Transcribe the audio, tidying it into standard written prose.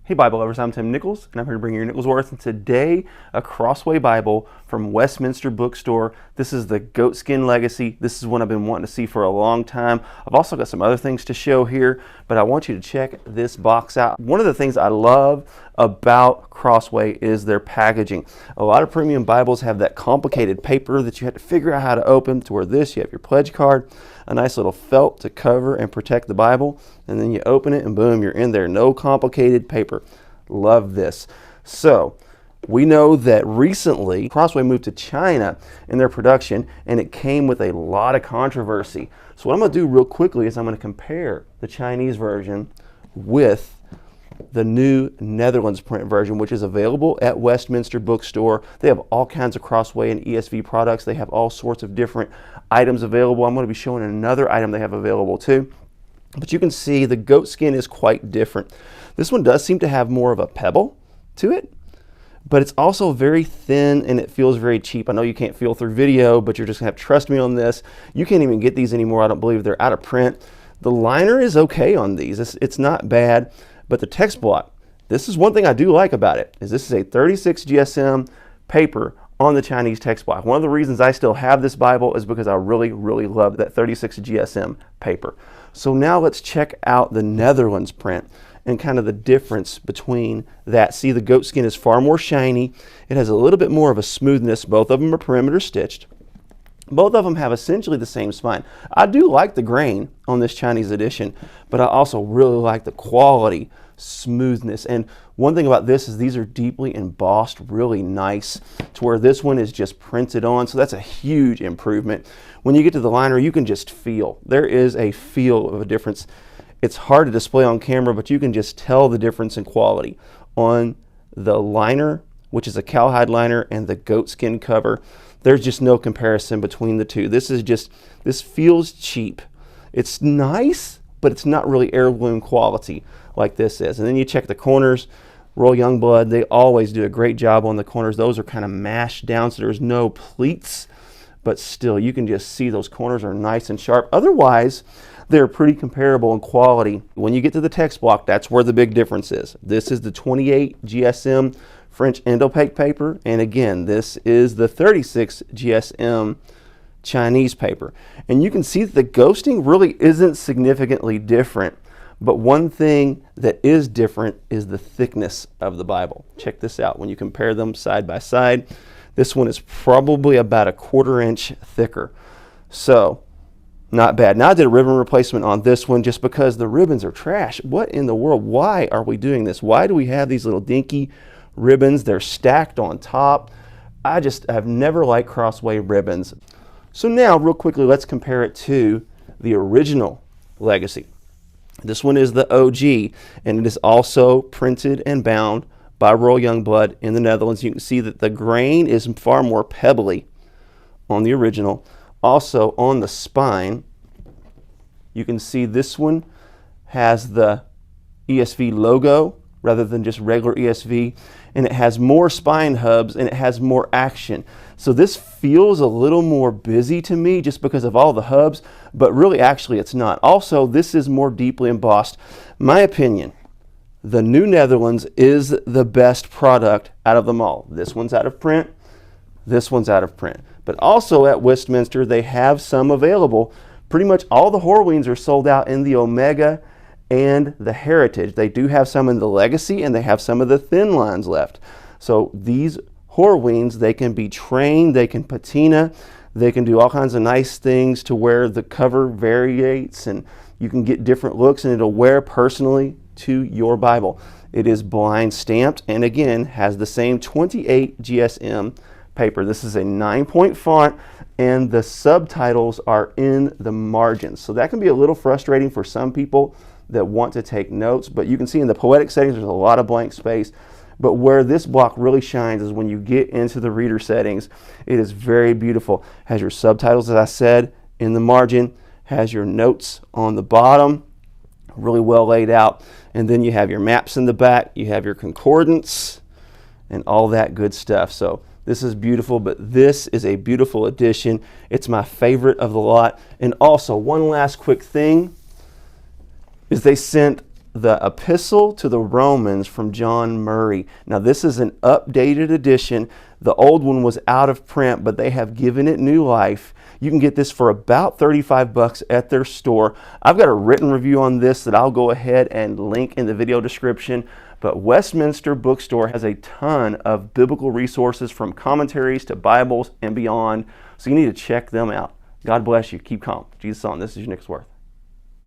Hey Bible lovers, I'm Tim Nichols, and I'm here to bring you your Nichols Worth, and today a Crossway Bible from Westminster Bookstore. This is the Goatskin Legacy. This is one I've been wanting to see for a long time. I've also got some other things to show here, but I want you to check this box out. One of the things I love about Crossway is their packaging. A lot of premium Bibles have that complicated paper that you have to figure out how to open, to where this, you have your pledge card, a nice little felt to cover and protect the Bible, and then you open it and boom, you're in there. No complicated paper. Love this. So we know that recently Crossway moved to China in their production, and it came with a lot of controversy. So what I'm going to do real quickly is I'm going to compare the Chinese version with the new Netherlands print version, which is available at Westminster Bookstore. They have all kinds of Crossway and ESV products. They have all sorts of different items available. I'm going to be showing another item they have available too. But you can see the Goatskin is quite different. This one does seem to have more of a pebble to it, but it's also very thin and it feels very cheap. I know you can't feel through video, but you're just going to have to trust me on this. You can't even get these anymore. I don't believe they're out of print. The liner is okay on these. It's not bad, but the text block, this is one thing I do like about it, is this is a 36 GSM paper on the Chinese text block. One of the reasons I still have this Bible is because I really, really love that 36 GSM paper. So now let's check out the Netherlands print and kind of the difference between that. See, the Goatskin is far more shiny. It has a little bit more of a smoothness. Both of them are perimeter stitched. Both of them have essentially the same spine. I do like the grain on this Chinese edition, but I also really like the quality, smoothness. And one thing about this is these are deeply embossed, really nice, to where this one is just printed on. So that's a huge improvement. When you get to the liner, you can just feel. There is a feel of a difference. It's hard to display on camera, but you can just tell the difference in quality on the liner, which is a cowhide liner, and the Goatskin cover. There's just no comparison between the two. This feels cheap. It's nice, but it's not really heirloom quality like this is. And then you check the corners. Royal Youngblood, they always do a great job on the corners. Those are kind of mashed down, so there's no pleats, but still you can just see those corners are nice and sharp. Otherwise, they're pretty comparable in quality. When you get to the text block, that's where the big difference is. This is the 28 GSM French end-opaque paper, and again, this is the 36 GSM Chinese paper. And you can see that the ghosting really isn't significantly different, but one thing that is different is the thickness of the Bible. Check this out. When you compare them side by side, this one is probably about a 1/4 inch thicker. So not bad. Now I did a ribbon replacement on this one just because the ribbons are trash. What in the world? Why are we doing this? Why do we have these little dinky ribbons? They're stacked on top. I've never liked Crossway ribbons. So now real quickly, let's compare it to the original Legacy. This one is the OG, and it is also printed and bound by Royal Youngblood in the Netherlands. You can see that the grain is far more pebbly on the original. Also on the spine, you can see this one has the ESV logo rather than just regular ESV, and it has more spine hubs and it has more action. So this feels a little more busy to me just because of all the hubs, but really actually it's not. Also, this is more deeply embossed. My opinion, the new Netherlands is the best product out of them all. This one's out of print, this one's out of print. But also at Westminster, they have some available. Pretty much all the Horweens are sold out in the Omega and the Heritage. They do have some in the Legacy, and they have some of the thin lines left. So these Horweens, they can be trained, they can patina, they can do all kinds of nice things to where the cover variates and you can get different looks, and it'll wear personally to your Bible. It is blind stamped, and again has the same 28 GSM paper. This is a 9-point font, and the subtitles are in the margins. So that can be a little frustrating for some people that want to take notes, but you can see in the poetic settings there's a lot of blank space. But where this block really shines is when you get into the reader settings. It is very beautiful. Has your subtitles, as I said, in the margin, has your notes on the bottom, really well laid out, and then you have your maps in the back, you have your concordance, and all that good stuff. So this is beautiful, but this is a beautiful edition. It's my favorite of the lot. And also, one last quick thing is they sent the Epistle to the Romans from John Murray. Now this is an updated edition. The old one was out of print, but they have given it new life. You can get this for about 35 bucks at their store. I've got a written review on this that I'll go ahead and link in the video description. But Westminster Bookstore has a ton of biblical resources from commentaries to Bibles and beyond. So you need to check them out. God bless you. Keep calm. Jesus on. This is your Nick Worth.